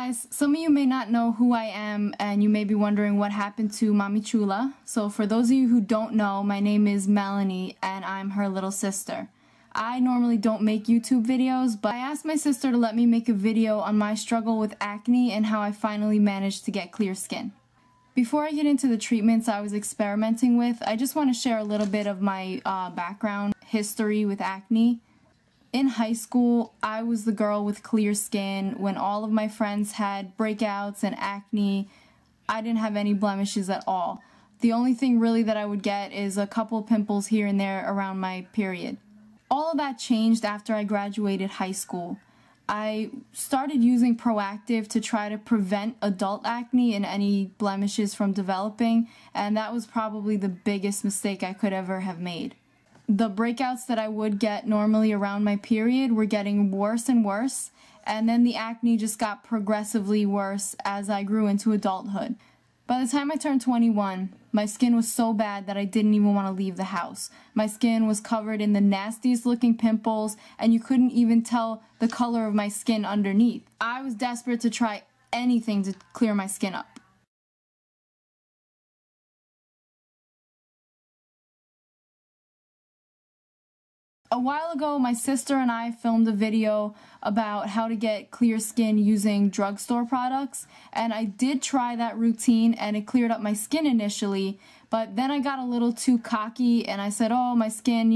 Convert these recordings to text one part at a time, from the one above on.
guys, some of you may not know who I am and you may be wondering what happened to Mami Chula. So for those of you who don't know, my name is Melanie and I'm her little sister. I normally don't make YouTube videos, but I asked my sister to let me make a video on my struggle with acne and how I finally managed to get clear skin. Before I get into the treatments I was experimenting with, I just want to share a little bit of my background history with acne. In high school, I was the girl with clear skin. When all of my friends had breakouts and acne, I didn't have any blemishes at all. The only thing really that I would get is a couple pimples here and there around my period. All of that changed after I graduated high school. I started using Proactive to try to prevent adult acne and any blemishes from developing, and that was probably the biggest mistake I could ever have made. The breakouts that I would get normally around my period were getting worse and worse, and then the acne just got progressively worse as I grew into adulthood. By the time I turned 21, my skin was so bad that I didn't even want to leave the house. My skin was covered in the nastiest looking pimples, and you couldn't even tell the color of my skin underneath. I was desperate to try anything to clear my skin up. A while ago, my sister and I filmed a video about how to get clear skin using drugstore products, and I did try that routine and it cleared up my skin initially, but then I got a little too cocky and I said, oh, my skin,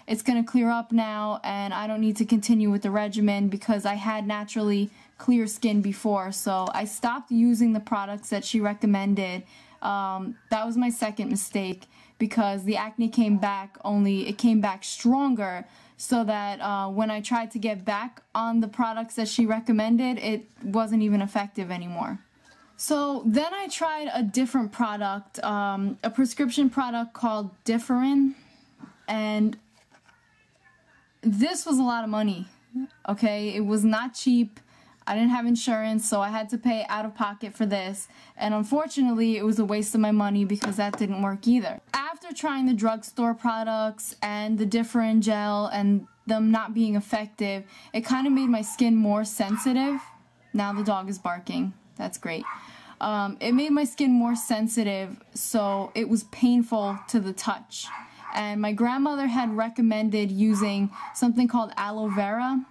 it's gonna clear up now and I don't need to continue with the regimen because I had naturally clear skin before, so I stopped using the products that she recommended. That was my second mistake, because the acne came back, only it came back stronger, so that when I tried to get back on the products that she recommended, it wasn't even effective anymore. So then I tried a different product, a prescription product called Differin, and this was a lot of money, okay? It was not cheap. I didn't have insurance, so I had to pay out of pocket for this, and unfortunately it was a waste of my money because that didn't work either. After trying the drugstore products and the Differin gel and them not being effective, it kind of made my skin more sensitive. Now the dog is barking. That's great. It made my skin more sensitive, so it was painful to the touch. And my grandmother had recommended using something called aloe vera.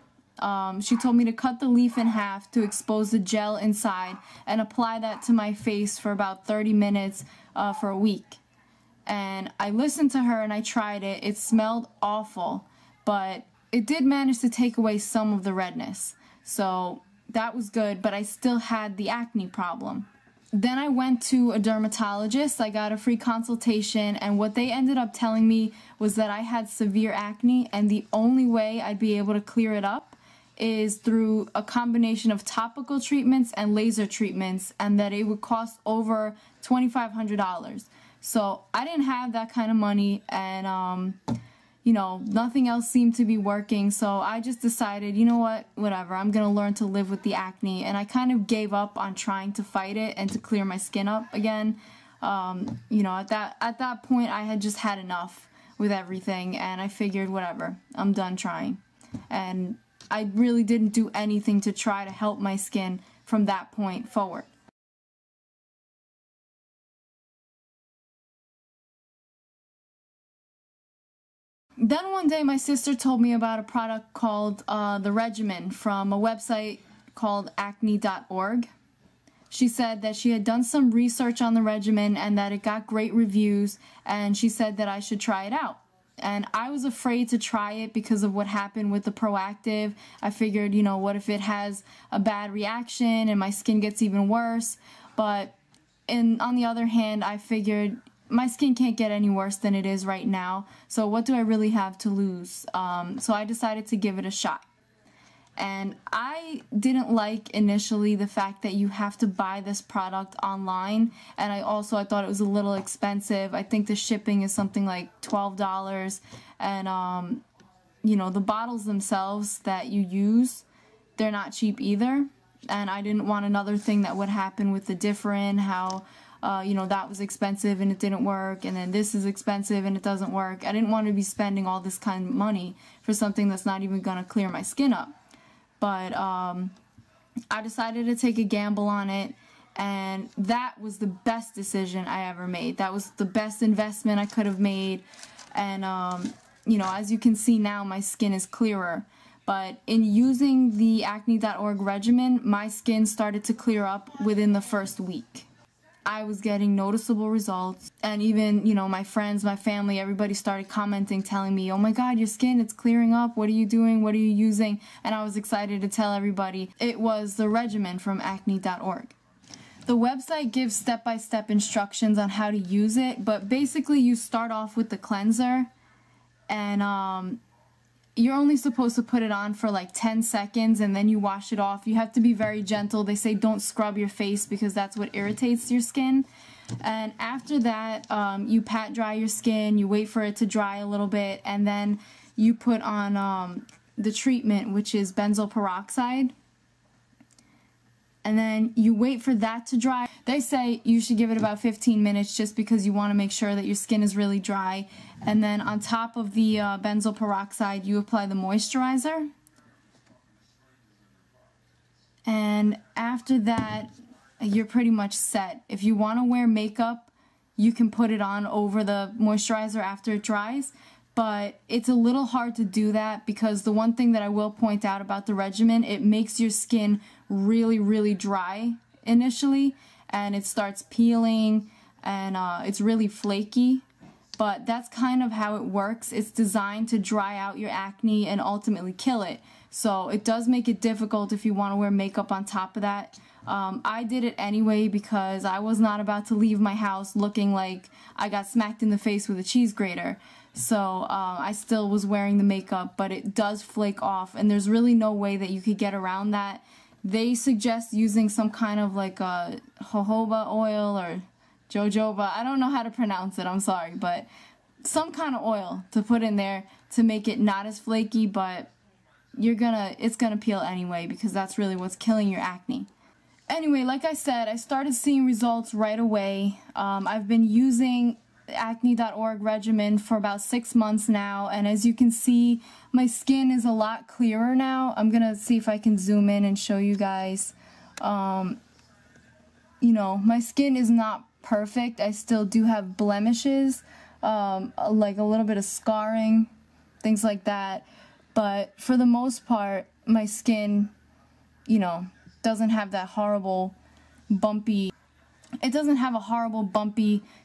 She told me to cut the leaf in half to expose the gel inside and apply that to my face for about 30 minutes for a week. And I listened to her and I tried it. It smelled awful, but it did manage to take away some of the redness. So that was good, but I still had the acne problem. Then I went to a dermatologist. I got a free consultation, and what they ended up telling me was that I had severe acne, and the only way I'd be able to clear it up is through a combination of topical treatments and laser treatments, and that it would cost over $2,500. So I didn't have that kind of money, and nothing else seemed to be working, so I just decided, you know what, whatever, I'm gonna learn to live with the acne, and I kind of gave up on trying to fight it and to clear my skin up again. At that point I had just had enough with everything, and I figured, whatever, I'm done trying. And I really didn't do anything to try to help my skin from that point forward. Then one day my sister told me about a product called The Regimen from a website called acne.org. She said that she had done some research on the regimen and that it got great reviews, and she said that I should try it out. And I was afraid to try it because of what happened with the Proactive. I figured, what if it has a bad reaction and my skin gets even worse? But on the other hand, I figured my skin can't get any worse than it is right now, so what do I really have to lose? So I decided to give it a shot. And I didn't like initially the fact that you have to buy this product online, and I thought it was a little expensive. I think the shipping is something like $12, and the bottles themselves that you use, they're not cheap either. And I didn't want another thing that would happen with the Differin, how that was expensive and it didn't work, and then this is expensive and it doesn't work. I didn't want to be spending all this kind of money for something that's not even going to clear my skin up. But I decided to take a gamble on it, and that was the best decision I ever made. That was the best investment I could have made. And you know, as you can see now, my skin is clearer. But in using the acne.org regimen, my skin started to clear up within the first week. I was getting noticeable results, and even, you know, my friends, my family, everybody started commenting, telling me, oh my god, your skin, it's clearing up, what are you doing, what are you using? And I was excited to tell everybody it was the regimen from acne.org. The website gives step-by-step instructions on how to use it, but basically you start off with the cleanser, and you're only supposed to put it on for like 10 seconds and then you wash it off. You have to be very gentle. They say don't scrub your face because that's what irritates your skin. And after that, you pat dry your skin, you wait for it to dry a little bit, and then you put on the treatment, which is benzoyl peroxide. And then you wait for that to dry. They say you should give it about 15 minutes just because you want to make sure that your skin is really dry. And then on top of the benzoyl peroxide, you apply the moisturizer. And after that, you're pretty much set. If you want to wear makeup, you can put it on over the moisturizer after it dries. But it's a little hard to do that because the one thing that I will point out about the regimen, it makes your skin really, really dry initially, and it starts peeling, and it's really flaky. But that's kind of how it works. It's designed to dry out your acne and ultimately kill it. So it does make it difficult if you want to wear makeup on top of that. I did it anyway because I was not about to leave my house looking like I got smacked in the face with a cheese grater. So I still was wearing the makeup, but it does flake off, and there's really no way that you could get around that. They suggest using some kind of like a jojoba oil or jojoba. I don't know how to pronounce it, I'm sorry, but some kind of oil to put in there to make it not as flaky, but it's gonna peel anyway because that's really what's killing your acne. Anyway, like I said, I started seeing results right away. I've been using acne.org regimen for about 6 months now, and as you can see, my skin is a lot clearer now. I'm gonna see if I can zoom in and show you guys. You know, my skin is not perfect. I still do have blemishes, like a little bit of scarring, things like that, but for the most part, my skin, you know, doesn't have that horrible bumpy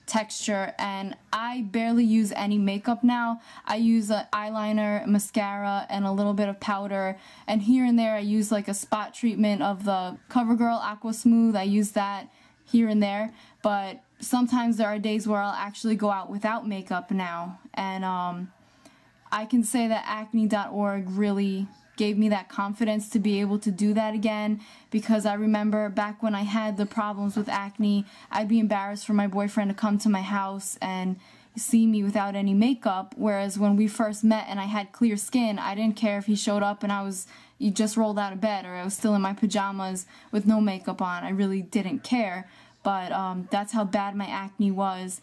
texture, and I barely use any makeup now. I use an eyeliner, mascara, and a little bit of powder, and here and there I use like a spot treatment of the CoverGirl Aqua Smooth. I use that here and there, but sometimes there are days where I'll actually go out without makeup now, and I can say that acne.org really gave me that confidence to be able to do that again, because I remember back when I had the problems with acne, I'd be embarrassed for my boyfriend to come to my house and see me without any makeup, whereas when we first met and I had clear skin, I didn't care if he showed up and you just rolled out of bed, or I was still in my pajamas with no makeup on. I really didn't care, but that's how bad my acne was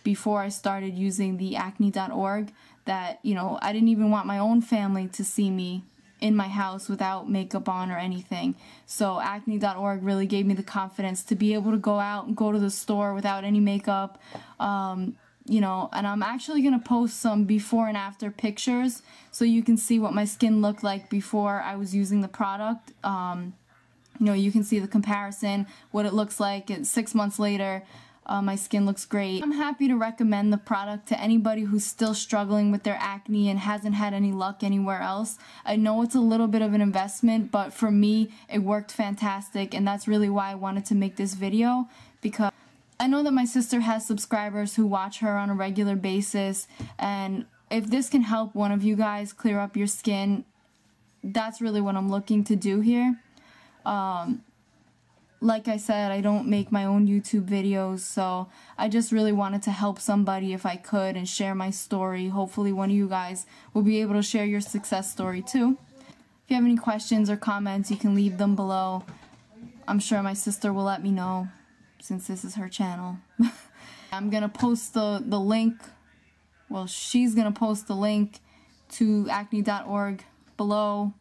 before I started using the acne.org, that, you know, I didn't even want my own family to see me in my house without makeup on or anything. So acne.org really gave me the confidence to be able to go out and go to the store without any makeup. You know, and I'm actually going to post some before and after pictures so you can see what my skin looked like before I was using the product. You know, you can see the comparison, what it looks like, and 6 months later, my skin looks great. I'm happy to recommend the product to anybody who's still struggling with their acne and hasn't had any luck anywhere else. I know it's a little bit of an investment, but for me, it worked fantastic, and that's really why I wanted to make this video, because I know that my sister has subscribers who watch her on a regular basis, and if this can help one of you guys clear up your skin, that's really what I'm looking to do here. Like I said, I don't make my own YouTube videos, so I just really wanted to help somebody if I could and share my story. Hopefully one of you guys will be able to share your success story too. If you have any questions or comments, you can leave them below. I'm sure my sister will let me know, since this is her channel. I'm gonna post the link, well, she's gonna post the link to acne.org below,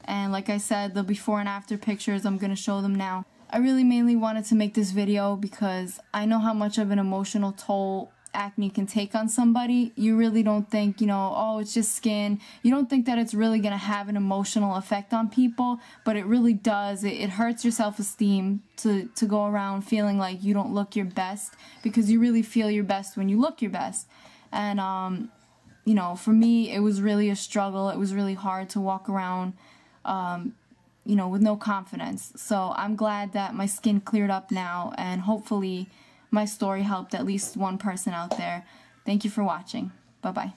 And like I said, the before and after pictures, I'm going to show them now. I really mainly wanted to make this video because I know how much of an emotional toll acne can take on somebody. You really don't think, you know, oh, it's just skin. You don't think that it's really going to have an emotional effect on people, but it really does. It hurts your self-esteem to go around feeling like you don't look your best, because you really feel your best when you look your best. And, you know, for me, it was really a struggle. It was really hard to walk around, you know, with no confidence. So I'm glad that my skin cleared up now, and hopefully my story helped at least one person out there. Thank you for watching. Bye-bye.